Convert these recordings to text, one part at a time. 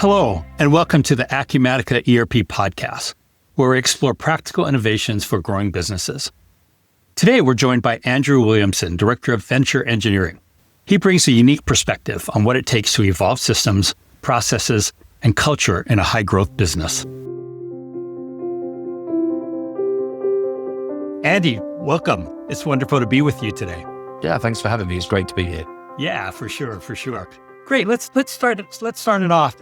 Hello, and welcome to the Acumatica ERP podcast, where we explore practical innovations for growing businesses. Today, we're joined by Andrew Williamson, Director of Venture Engineering. He brings a unique perspective on what it takes to evolve systems, processes, and culture in a high-growth business. Andy, welcome. It's wonderful to be with you today. Yeah, thanks for having me. It's great to be here. Yeah, for sure. Great. Let's start it off,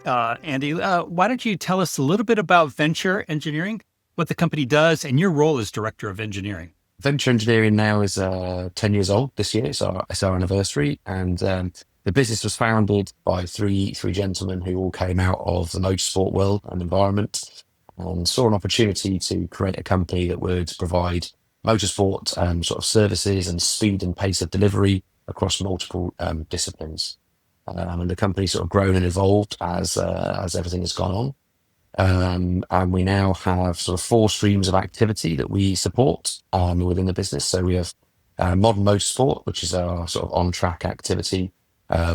Andy. Why don't you tell us a little bit about Venture Engineering, what the company does, and your role as Director of Engineering? Venture Engineering now is 10 years old this year. It's our anniversary. And the business was founded by three gentlemen who all came out of the motorsport world and environment and saw an opportunity to create a company that would provide motorsport sort of services and speed and pace of delivery across multiple disciplines. And the company's sort of grown and evolved as everything has gone on. And we now have sort of 4 streams of activity that we support within the business. So we have modern motorsport, which is our sort of on-track activity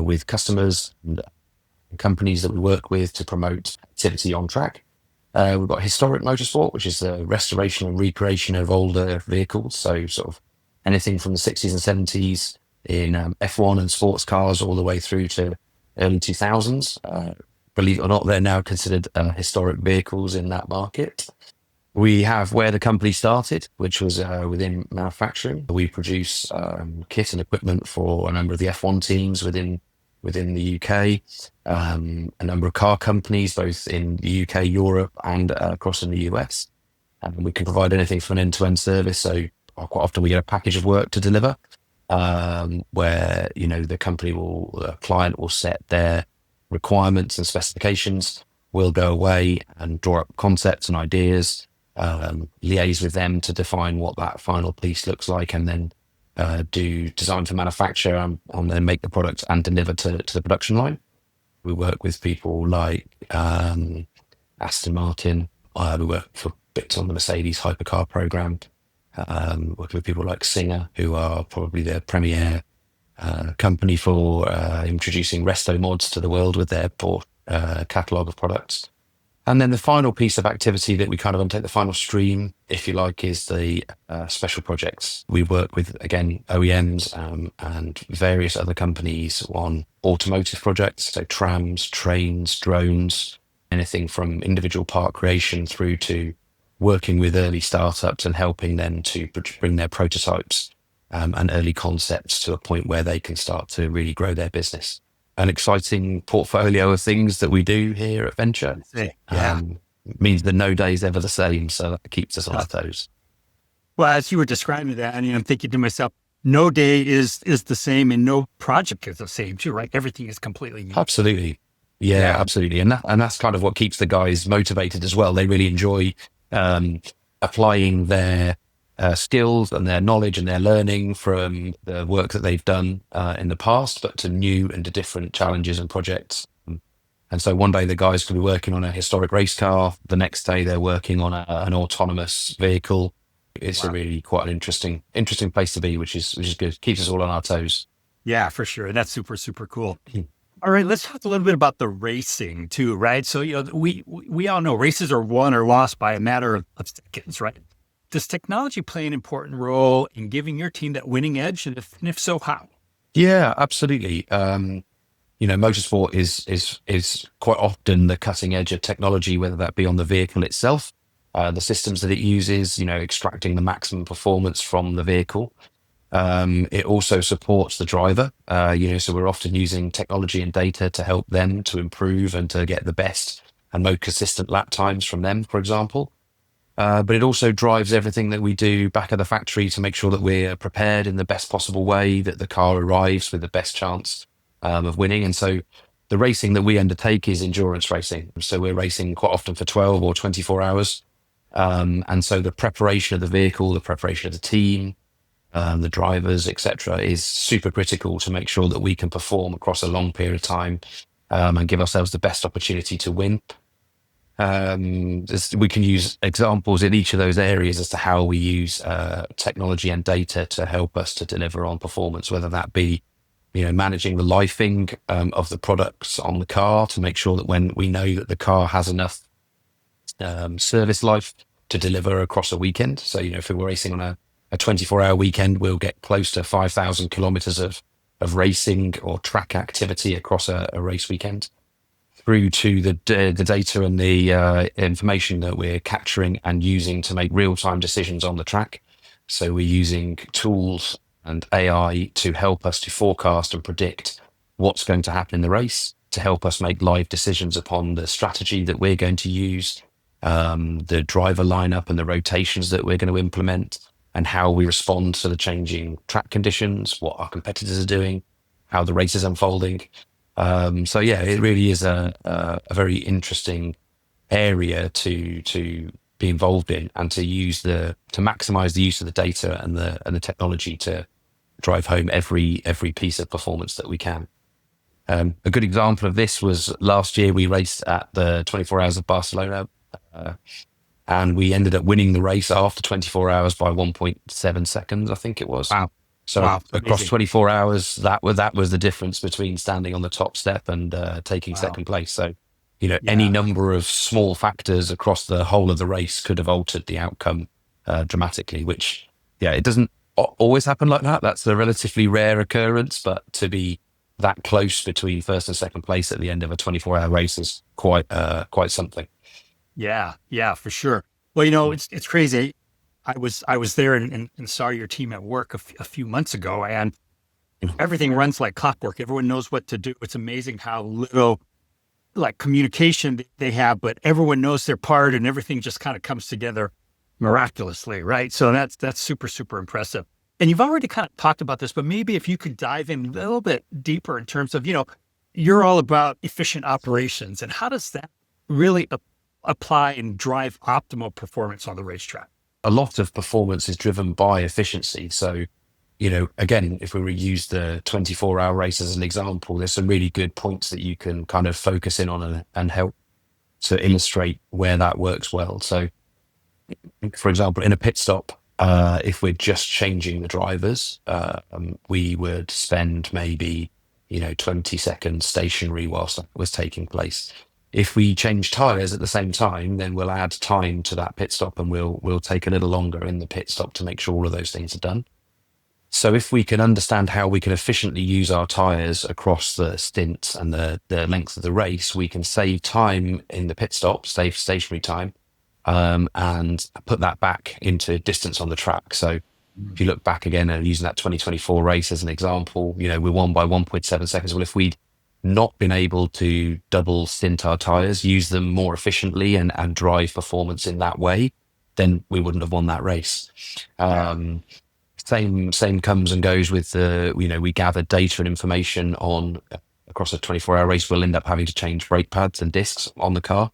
with customers and companies that we work with to promote activity on track. We've got historic motorsport, which is the restoration and recreation of older vehicles. So sort of anything from the 60s and 70s in F1 and sports cars all the way through to early 2000s. Believe it or not, they're now considered historic vehicles in that market. We have where the company started, which was within manufacturing. We produce kit and equipment for a number of the F1 teams within the UK, a number of car companies, both in the UK, Europe, and across in the US. And we can provide anything from an end-to-end service. So quite often we get a package of work to deliver, where the client will set their requirements and specifications. We'll go away and draw up concepts and ideas, liaise with them to define what that final piece looks like, and then do design for manufacture and then make the product and deliver to the production line. We work with people like Aston Martin. We work for bits on the Mercedes hypercar program. Working with people like Singer, who are probably the premier company for introducing resto mods to the world with their catalogue of products. And then the final piece of activity that we kind of undertake, the final stream, if you like, is the special projects. We work with, again, OEMs and various other companies on automotive projects, so trams, trains, drones, anything from individual part creation through to working with early startups and helping them to bring their prototypes and early concepts to a point where they can start to really grow their business. An exciting portfolio of things that we do here at Venture. Yeah. Means that no day is ever the same, so that keeps us on our toes. Well, as you were describing that, I mean, I'm thinking to myself, no day is the same and no project is the same too, right? Everything is completely new. Absolutely. Yeah, absolutely. And that's kind of what keeps the guys motivated as well. They really enjoy applying their skills and their knowledge and their learning from the work that they've done in the past, but to new and to different challenges and projects. And so one day the guys could be working on a historic race car. The next day they're working on an autonomous vehicle. It's a really quite an interesting place to be, which is good. Keeps us all on our toes. Yeah, for sure. That's super, super cool. All right, let's talk a little bit about the racing too, right? So, we all know races are won or lost by a matter of seconds, right? Does technology play an important role in giving your team that winning edge? And if so, how? Yeah, absolutely. Motorsport is quite often the cutting edge of technology, whether that be on the vehicle itself, the systems that it uses, extracting the maximum performance from the vehicle. It also supports the driver, so we're often using technology and data to help them to improve and to get the best and most consistent lap times from them, for example. But it also drives everything that we do back at the factory to make sure that we're prepared in the best possible way, that the car arrives with the best chance of winning. And so the racing that we undertake is endurance racing. So we're racing quite often for 12 or 24 hours. And so the preparation of the vehicle, the preparation of the team, the drivers, etc., is super critical to make sure that we can perform across a long period of time and give ourselves the best opportunity to win. We can use examples in each of those areas as to how we use technology and data to help us to deliver on performance, whether that be managing the lifing of the products on the car to make sure that when we know that the car has enough service life to deliver across a weekend. So, if we were racing on a 24-hour weekend, we'll get close to 5,000 kilometers of racing or track activity across a race weekend, through to the data and the information that we're capturing and using to make real-time decisions on the track. So we're using tools and AI to help us to forecast and predict what's going to happen in the race, to help us make live decisions upon the strategy that we're going to use, the driver lineup and the rotations that we're going to implement, and how we respond to the changing track conditions, what our competitors are doing, how the race is unfolding. So yeah, it really is a very interesting area to be involved in, and to maximize the use of the data and the technology to drive home every piece of performance that we can. A good example of this was last year. We raced at the 24 Hours of Barcelona, and we ended up winning the race after 24 hours by 1.7 seconds, I think it was. Wow. So Wow, across amazing. 24 hours, that was the difference between standing on the top step and taking Wow. second place. So, any Yeah. number of small factors across the whole of the race could have altered the outcome dramatically, which, it doesn't always happen like that. That's a relatively rare occurrence, but to be that close between first and second place at the end of a 24-hour race is quite something. Yeah, for sure. Well, it's crazy. I was there and saw your team at work a few months ago, and everything runs like clockwork. Everyone knows what to do. It's amazing how little like communication they have, but everyone knows their part, and everything just kind of comes together miraculously, right? So that's super, super impressive. And you've already kind of talked about this, but maybe if you could dive in a little bit deeper in terms of, you're all about efficient operations, and how does that really apply and drive optimal performance on the racetrack? A lot of performance is driven by efficiency. So, again, if we reuse the 24-hour race as an example, there's some really good points that you can kind of focus in on and help to illustrate where that works well. So, for example, in a pit stop, if we're just changing the drivers, we would spend maybe 20 seconds stationary whilst that was taking place. If we change tires at the same time, then we'll add time to that pit stop, and we'll take a little longer in the pit stop to make sure all of those things are done. So if we can understand how we can efficiently use our tires across the stints and the length of the race, we can save time in the pit stop, save stationary time, and put that back into distance on the track. So if you look back again and using that 2024 race as an example, we won by 1.7 seconds. Well, if we'd not been able to double stint our tires, use them more efficiently and drive performance in that way, then we wouldn't have won that race. Same comes and goes with we gather data and information on across a 24-hour race. We'll end up having to change brake pads and discs on the car.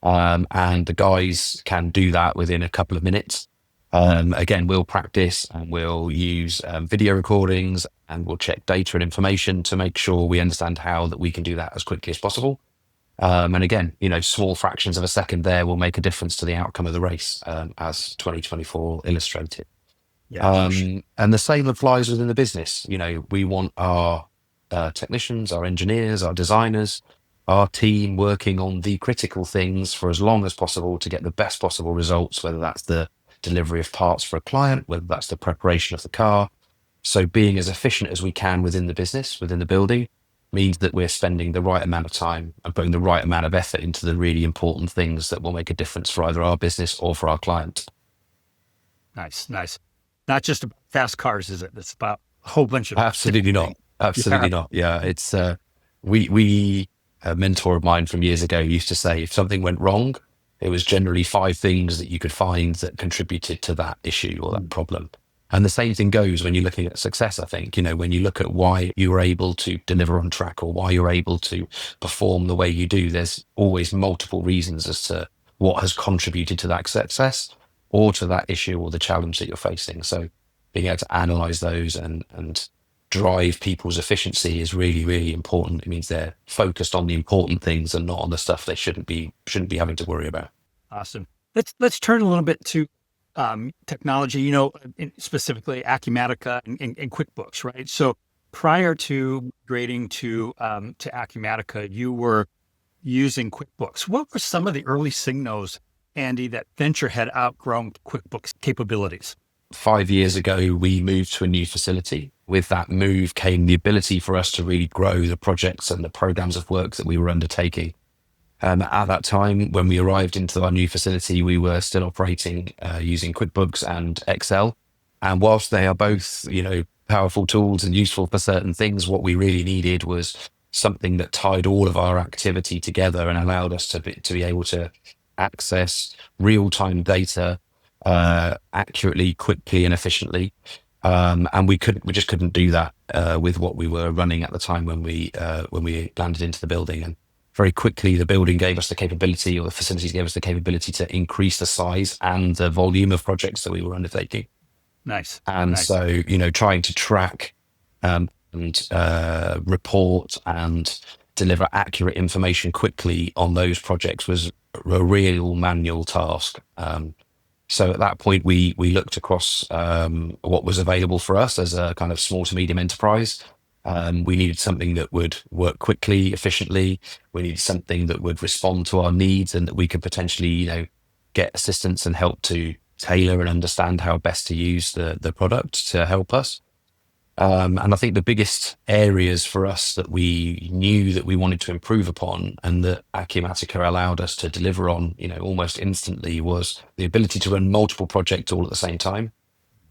And the guys can do that within a couple of minutes. Again, we'll practice and we'll use video recordings, and we'll check data and information to make sure we understand how that we can do that as quickly as possible. And again, small fractions of a second there will make a difference to the outcome of the race, as 2024 illustrated. Yeah, for sure. And the same applies within the business. We want our technicians, our engineers, our designers, our team working on the critical things for as long as possible to get the best possible results, whether that's the delivery of parts for a client, whether that's the preparation of the car. So being as efficient as we can within the business, within the building, means that we're spending the right amount of time and putting the right amount of effort into the really important things that will make a difference for either our business or for our client. Nice. Not just about fast cars, is it? It's about a whole bunch of Absolutely different not. things. Absolutely not. Yeah, it's we a mentor of mine from years ago used to say, if something went wrong, it was generally 5 things that you could find that contributed to that issue or that problem. And the same thing goes when you're looking at success, I think. When you look at why you were able to deliver on track or why you're able to perform the way you do, there's always multiple reasons as to what has contributed to that success or to that issue or the challenge that you're facing. So being able to analyze those and drive people's efficiency is really, really important. It means they're focused on the important things and not on the stuff they shouldn't be having to worry about. Awesome. Let's turn a little bit to specifically Acumatica and QuickBooks, right? So prior to grading to Acumatica, you were using QuickBooks. What were some of the early signals, Andy, that Venture had outgrown QuickBooks capabilities? 5 years ago, we moved to a new facility. With that move came the ability for us to really grow the projects and the programs of work that we were undertaking. At that time, when we arrived into our new facility, we were still operating using QuickBooks and Excel. And whilst they are both, powerful tools and useful for certain things, what we really needed was something that tied all of our activity together and allowed us to be able to access real-time data accurately, quickly, and efficiently. And we just couldn't do that with what we were running at the time when we landed into the building. And very quickly, the building gave us the capability, or the facilities gave us the capability to increase the size and the volume of projects that we were undertaking. Nice. So, trying to track and report and deliver accurate information quickly on those projects was a real manual task. So at that point, we looked across what was available for us as a kind of small to medium enterprise. We needed something that would work quickly, efficiently. We needed something that would respond to our needs and that we could potentially, get assistance and help to tailor and understand how best to use the product to help us. And I think the biggest areas for us that we knew that we wanted to improve upon and that Acumatica allowed us to deliver on, almost instantly, was the ability to run multiple projects all at the same time,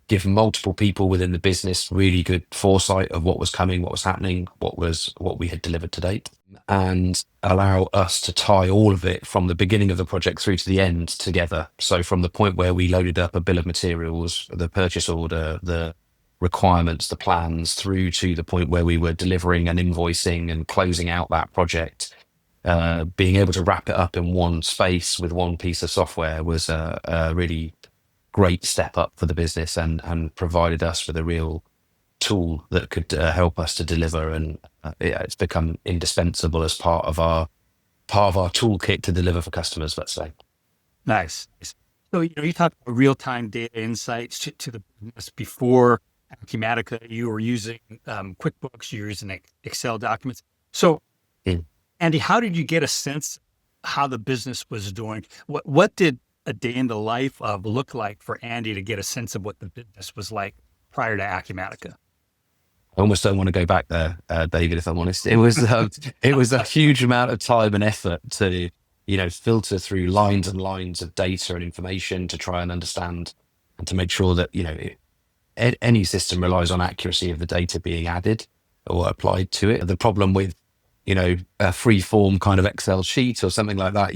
give multiple people within the business really good foresight of what was coming, what was happening, what we had delivered to date, and allow us to tie all of it from the beginning of the project through to the end together. So from the point where we loaded up a bill of materials, the purchase order, the requirements, the plans, through to the point where we were delivering and invoicing and closing out that project, being able to wrap it up in one space with one piece of software was a really great step up for the business and provided us with a real tool that could help us to deliver. And it's become indispensable as part of our toolkit to deliver for customers, let's say. Nice. So, you talked about real-time data insights to the business. Before Acumatica, you were using QuickBooks, you were using Excel documents. So, Andy, how did you get a sense how the business was doing? What did a day in the life of look like for Andy to get a sense of what the business was like prior to Acumatica? I almost don't want to go back there, David, if I'm honest. It was a huge amount of time and effort to, filter through lines and lines of data and information to try and understand and to make sure that, any system relies on accuracy of the data being added or applied to it. The problem with, a free form kind of Excel sheet or something like that,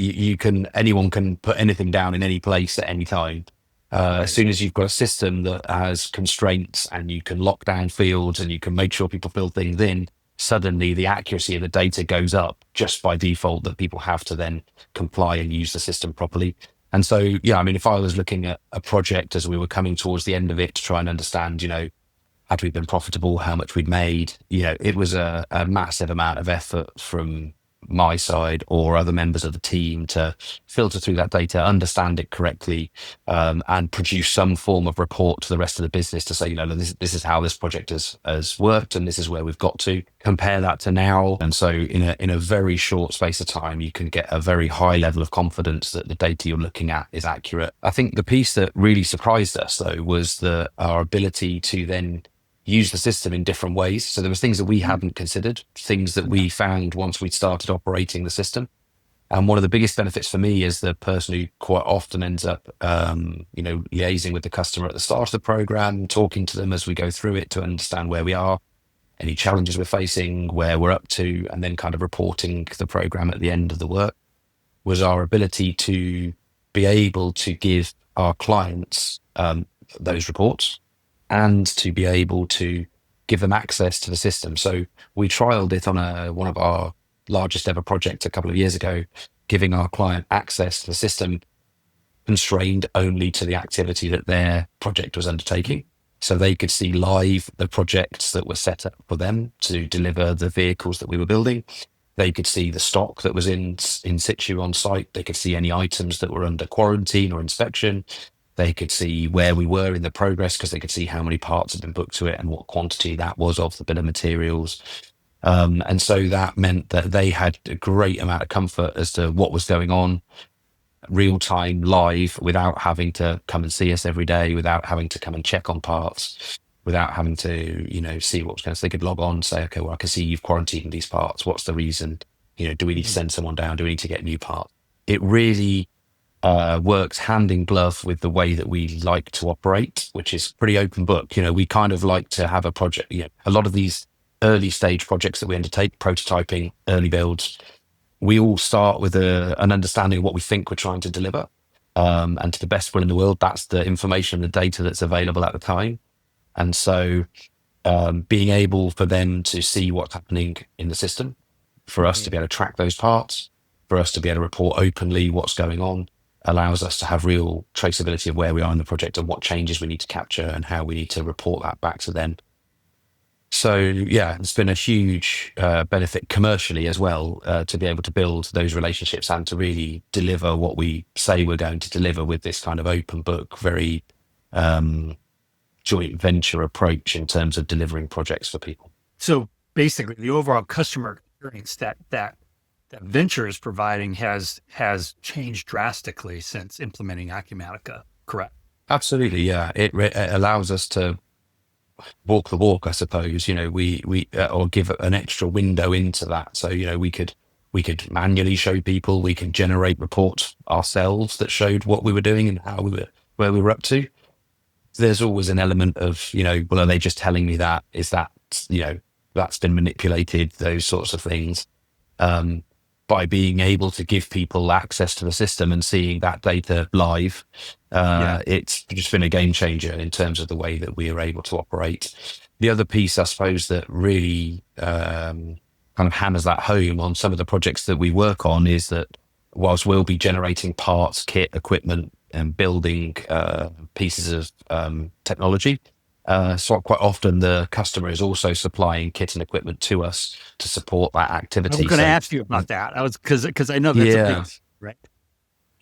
anyone can put anything down in any place at any time. As soon as you've got a system that has constraints and you can lock down fields and you can make sure people fill things in, suddenly the accuracy of the data goes up just by default, that people have to then comply and use the system properly. And so, if I was looking at a project as we were coming towards the end of it to try and understand, had we been profitable, how much we'd made, it was a massive amount of effort from my side or other members of the team to filter through that data, understand it correctly, and produce some form of report to the rest of the business to say, this is how this project has worked and this is where we've got to. Compare that to now. And so in a very short space of time, you can get a very high level of confidence that the data you're looking at is accurate. I think the piece that really surprised us, though, was our ability to then use the system in different ways. So there was things that we hadn't considered, things that we found once we'd started operating the system. And one of the biggest benefits for me is the person who quite often ends up, liaising with the customer at the start of the program, talking to them as we go through it to understand where we are, any challenges we're facing, where we're up to, and then kind of reporting the program at the end of the work, was our ability to be able to give our clients those reports, and to be able to give them access to the system. So we trialed it on one of our largest ever projects a couple of years ago, giving our client access to the system, constrained only to the activity that their project was undertaking. So they could see live the projects that were set up for them to deliver the vehicles that we were building. They could see the stock that was in situ on site. They could see any items that were under quarantine or inspection. They could see where we were in the progress because they could see how many parts had been booked to it and what quantity that was of the bill of materials. And so that meant that they had a great amount of comfort as to what was going on, real time, live, without having to come and see us every day, without having to come and check on parts, without having to, see what was going on. So they could log on and say, okay, well, I can see you've quarantined these parts. What's the reason? Do we need to send someone down? Do we need to get new parts? It really works hand in glove with the way that we like to operate, which is pretty open book. We kind of like to have a project, a lot of these early stage projects that we undertake, prototyping, early builds, we all start with an understanding of what we think we're trying to deliver. And to the best will in the world, that's the information and the data that's available at the time. And so being able for them to see what's happening in the system, for us to be able to track those parts, for us to be able to report openly what's going on, allows us to have real traceability of where we are in the project and what changes we need to capture and how we need to report that back to them. So yeah, it's been a huge benefit commercially as well to be able to build those relationships and to really deliver what we say we're going to deliver with this kind of open book, very joint venture approach in terms of delivering projects for people. So basically, the overall customer experience that Venture is providing has changed drastically since implementing Acumatica, correct? Absolutely, yeah. It allows us to walk the walk, I suppose. We or give an extra window into that. So we could manually show people. We can generate reports ourselves that showed what we were doing and where we were up to. There's always an element of well, are they just telling me that? Is that that's been manipulated? Those sorts of things. By being able to give people access to the system and seeing that data live, it's just been a game changer in terms of the way that we are able to operate. The other piece, I suppose, that really kind of hammers that home on some of the projects that we work on is that whilst we'll be generating parts, kit, equipment, and building pieces of technology, so quite often the customer is also supplying kit and equipment to us to support that activity. I'm going to ask you about that. Because I know that's a big, right?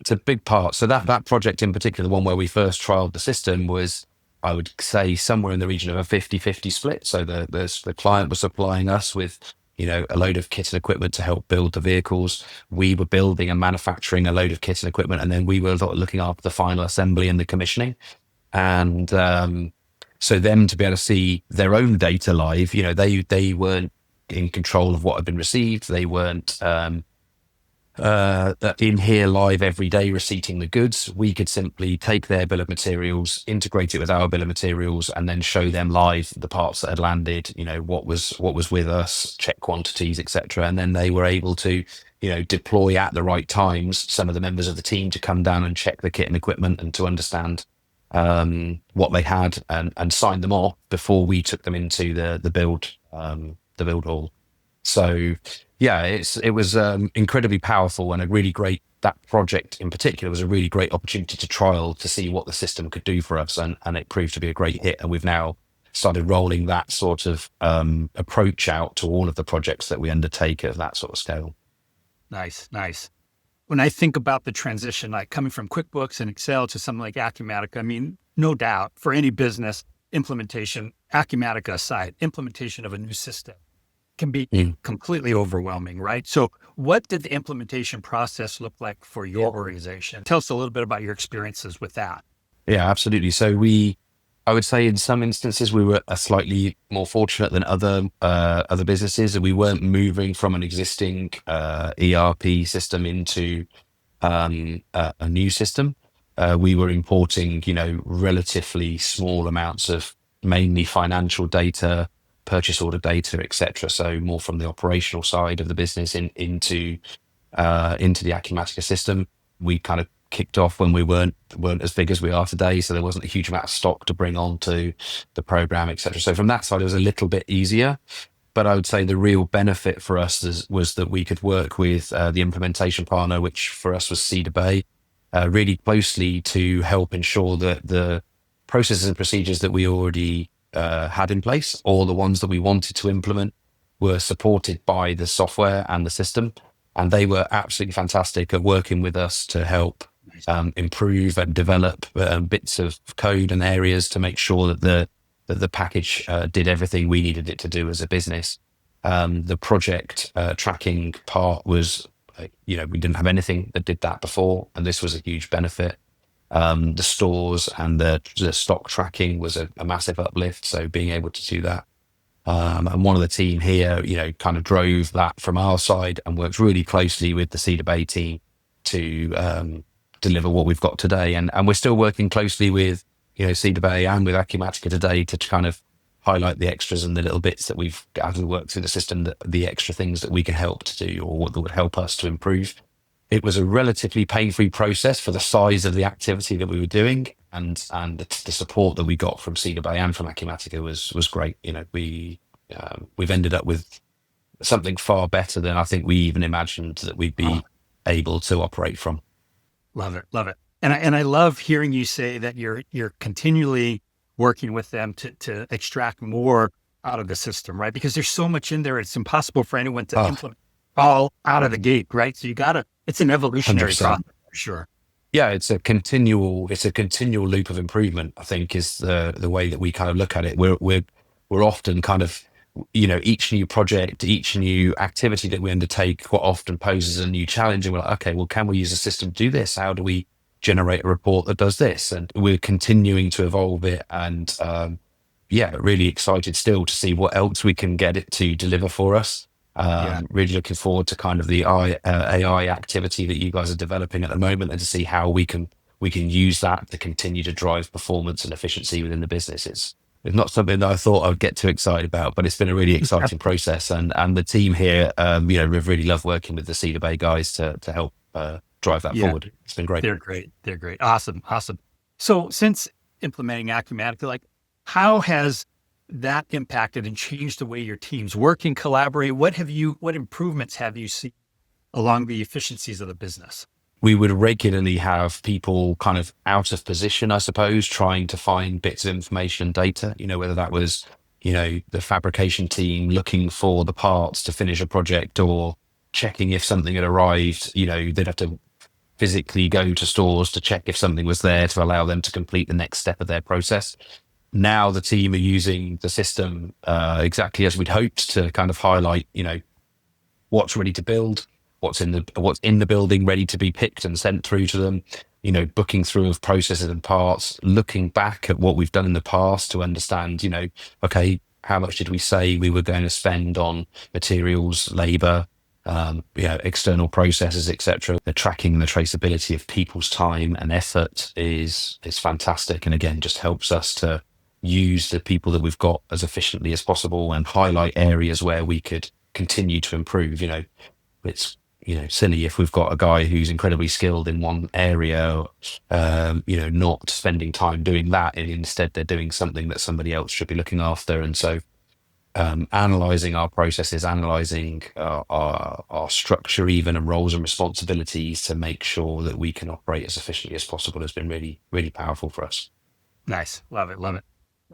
It's a big part. So that project in particular, the one where we first trialed the system, was, I would say, somewhere in the region of a 50-50 split. So the client was supplying us with a load of kit and equipment to help build the vehicles. We were building and manufacturing a load of kit and equipment, and then we were looking after the final assembly and the commissioning. And so them to be able to see their own data live, they weren't in control of what had been received. They weren't in here live every day receipting the goods. We could simply take their bill of materials, integrate it with our bill of materials, and then show them live the parts that had landed, what was with us, check quantities, etc. And then they were able to deploy at the right times some of the members of the team to come down and check the kit and equipment and to understand what they had and sign them off before we took them into the build hall. So yeah, it was incredibly powerful and a really great, that project in particular was a really great opportunity to trial to see what the system could do for us, and it proved to be a great hit. And we've now started rolling that sort of approach out to all of the projects that we undertake of that sort of scale. Nice. When I think about the transition, like coming from QuickBooks and Excel to something like Acumatica, I mean, no doubt for any business implementation, Acumatica aside, implementation of a new system can be completely overwhelming, right? So what did the implementation process look like for your organization? Tell us a little bit about your experiences with that. Yeah, absolutely. So I would say in some instances we were slightly more fortunate than other businesses, and we weren't moving from an existing ERP system into a new system. We were importing, relatively small amounts of mainly financial data, purchase order data, etc. So more from the operational side of the business into the Acumatica system. We kind of kicked off when we weren't as big as we are today, so there wasn't a huge amount of stock to bring onto the program, etc. So from that side, it was a little bit easier. But I would say the real benefit for us was that we could work with the implementation partner, which for us was Cedar Bay, really closely to help ensure that the processes and procedures that we already had in place, or the ones that we wanted to implement, were supported by the software and the system. And they were absolutely fantastic at working with us to help improve and develop bits of code and areas to make sure that the package did everything we needed it to do as a business. The project tracking part was, we didn't have anything that did that before, and this was a huge benefit. The stores and the stock tracking was a massive uplift. So being able to do that. And one of the team here, kind of drove that from our side and worked really closely with the Cedar Bay team to deliver what we've got today. And we're still working closely with, Cedar Bay and with Acumatica today to kind of highlight the extras and the little bits that as we work through the system, the extra things that we can help to do or what that would help us to improve. It was a relatively pain-free process for the size of the activity that we were doing, and the support that we got from Cedar Bay and from Acumatica was great. We've ended up with something far better than I think we even imagined that we'd be able to operate from. Love it, love it, and I love hearing you say that you're continually working with them to extract more out of the system, right? Because there's so much in there; it's impossible for anyone to implement all out of the gate, right? So it's an evolutionary 100%. process for sure. Yeah, it's a continual loop of improvement, I think, is the way that we kind of look at it. We're often kind of, each new project, each new activity that we undertake quite often poses a new challenge. And we're like, okay, well, can we use a system to do this? How do we generate a report that does this? And we're continuing to evolve it. And really excited still to see what else we can get it to deliver for us. Really looking forward to kind of the AI activity that you guys are developing at the moment, and to see how we can use that to continue to drive performance and efficiency within the business. It's not something that I thought I would get too excited about, but it's been a really exciting process. And the team here, we've really loved working with the Cedar Bay guys to help drive that forward. It's been great. They're great. Awesome. So since implementing Acumatica, how has that impacted and changed the way your teams work and collaborate? What improvements have you seen along the efficiencies of the business? We would regularly have people kind of out of position, I suppose, trying to find bits of information and data, whether that was, the fabrication team looking for the parts to finish a project, or checking if something had arrived. They'd have to physically go to stores to check if something was there to allow them to complete the next step of their process. Now the team are using the system exactly as we'd hoped, to kind of highlight, what's ready to build, what's in the building ready to be picked and sent through to them, booking through of processes and parts, looking back at what we've done in the past to understand, okay, how much did we say we were going to spend on materials, labor, external processes, etc. The tracking and the traceability of people's time and effort is fantastic, and again just helps us to use the people that we've got as efficiently as possible and highlight areas where we could continue to improve. It's silly if we've got a guy who's incredibly skilled in one area, not spending time doing that, and instead they're doing something that somebody else should be looking after. And so analyzing our processes, analyzing our structure even, and roles and responsibilities to make sure that we can operate as efficiently as possible has been really, really powerful for us. Nice. Love it.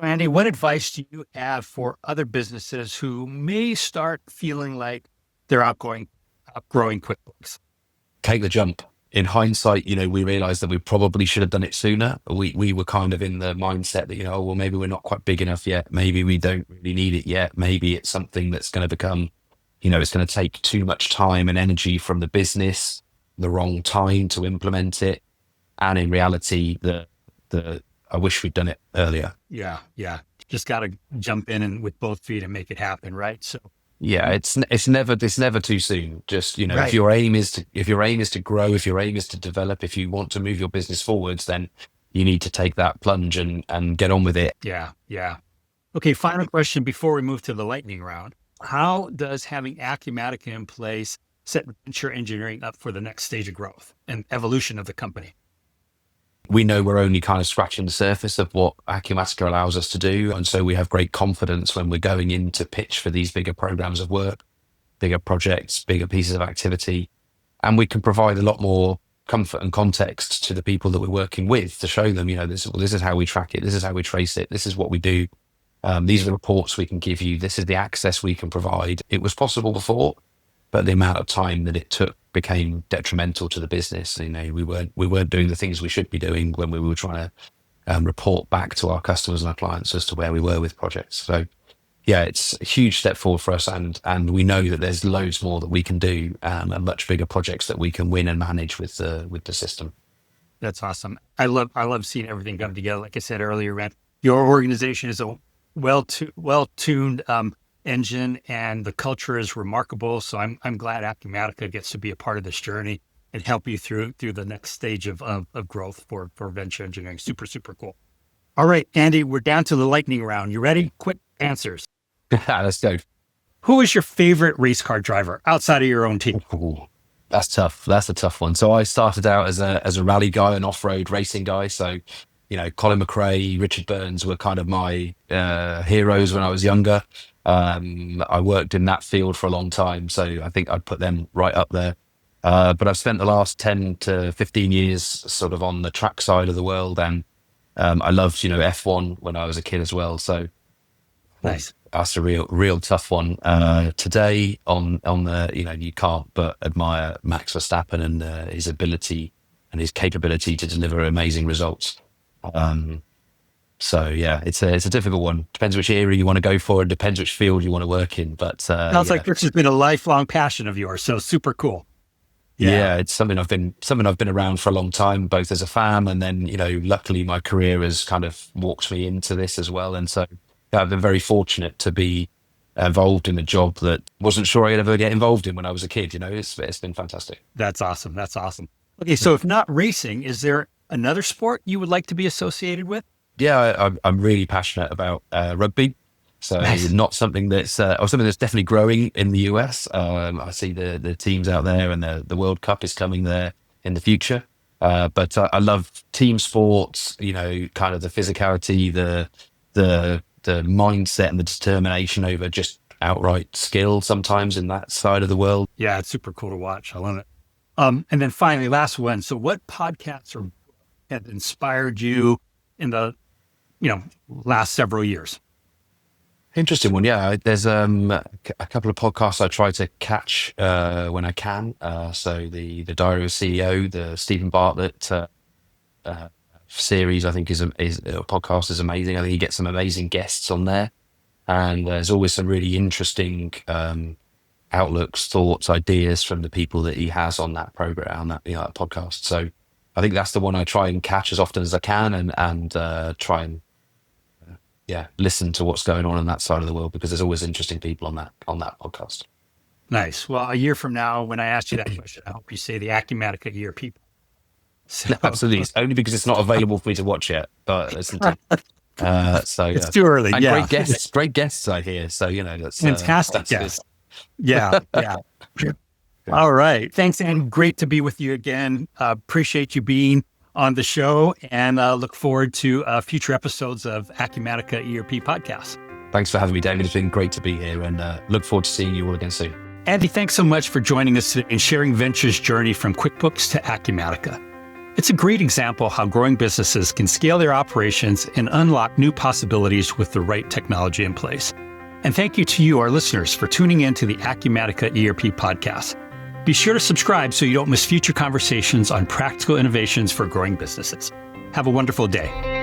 Andy, what advice do you have for other businesses who may start feeling like they're outgrowing QuickBooks? Take the jump. In hindsight, we realized that we probably should have done it sooner. We were kind of in the mindset that, maybe we're not quite big enough yet. Maybe we don't really need it yet. Maybe it's something that's going to become, it's going to take too much time and energy from the business, the wrong time to implement it. And in reality, I wish we'd done it earlier. Yeah. Just got to jump in and with both feet and make it happen, right? So yeah, it's never too soon. Just right. If your aim is to grow, if your aim is to develop, if you want to move your business forwards, then you need to take that plunge and get on with it. Yeah. Okay, final question before we move to the lightning round. How does having Acumatica in place set Venture Engineering up for the next stage of growth and evolution of the company? We know we're only kind of scratching the surface of what Acumatica allows us to do. And so we have great confidence when we're going in to pitch for these bigger programs of work, bigger projects, bigger pieces of activity. And we can provide a lot more comfort and context to the people that we're working with to show them, this is how we track it. This is how we trace it. This is what we do. These are the reports we can give you. This is the access we can provide. It was possible before, but the amount of time that it took became detrimental to the business. We weren't doing the things we should be doing when we were trying to report back to our customers and our clients as to where we were with projects. So yeah, it's a huge step forward for us, and we know that there's loads more that we can do, and much bigger projects that we can win and manage with the system. That's awesome. I love seeing everything come together. Like I said earlier, Rand, your organization is a well-tuned engine, and the culture is remarkable. So I'm glad Acumatica gets to be a part of this journey and help you through the next stage of growth for venture engineering. Super, super cool. All right, Andy, we're down to the lightning round. You ready? Quick answers. Let's go. Who is your favorite race car driver outside of your own team? Ooh, that's tough. That's a tough one. So I started out as a rally guy, an off-road racing guy. So, Colin McRae, Richard Burns were kind of my heroes when I was younger. I worked in that field for a long time, so I think I'd put them right up there. But I've spent the last 10 to 15 years sort of on the track side of the world, and I loved, F1 when I was a kid as well. So nice. That's a real tough one. Today on the, you can't but admire Max Verstappen and his ability and his capability to deliver amazing results. So yeah, it's a difficult one. Depends which area you want to go for. It depends which field you want to work in. But sounds like this has been a lifelong passion of yours. So super cool. Yeah, it's something I've been around for a long time, both as a fan, and then luckily my career has kind of walked me into this as well. And so I've been very fortunate to be involved in a job that wasn't sure I'd ever get involved in when I was a kid. It's been fantastic. That's awesome. Okay, so if not racing, is there another sport you would like to be associated with? Yeah, I'm really passionate about rugby. So nice. Not something that's or something that's definitely growing in the US. I see the teams out there, and the World Cup is coming there in the future. But I love team sports. Kind of the physicality, the mindset, and the determination over just outright skill sometimes in that side of the world. Yeah, it's super cool to watch. I love it. And then finally, last one. So what podcasts have inspired you in the last several years? Interesting one. Yeah, there's a couple of podcasts I try to catch when I can. So the Diary of a CEO, the Stephen Bartlett series, I think is podcast is amazing. I think he gets some amazing guests on there, and there's always some really interesting outlooks, thoughts, ideas from the people that he has on that program, on that that podcast. So I think that's the one I try and catch as often as I can, and try and listen to what's going on that side of the world, because there's always interesting people on that podcast. Nice. Well, a year from now, when I ask you that question, I hope you say the Acumatica ERP. So, absolutely. It's only because it's not available for me to watch yet, but listen to so it's too early. And yeah. great guests I hear. So that's fantastic. Yes. Yeah. All right. Thanks, Andy. Great to be with you again. Appreciate you being on the show, and look forward to future episodes of Acumatica ERP podcast. Thanks for having me, David. It's been great to be here, and look forward to seeing you all again soon. Andy, thanks so much for joining us today and sharing Venture's journey from QuickBooks to Acumatica. It's a great example of how growing businesses can scale their operations and unlock new possibilities with the right technology in place. And thank you to you, our listeners, for tuning in to the Acumatica ERP podcast. Be sure to subscribe so you don't miss future conversations on practical innovations for growing businesses. Have a wonderful day.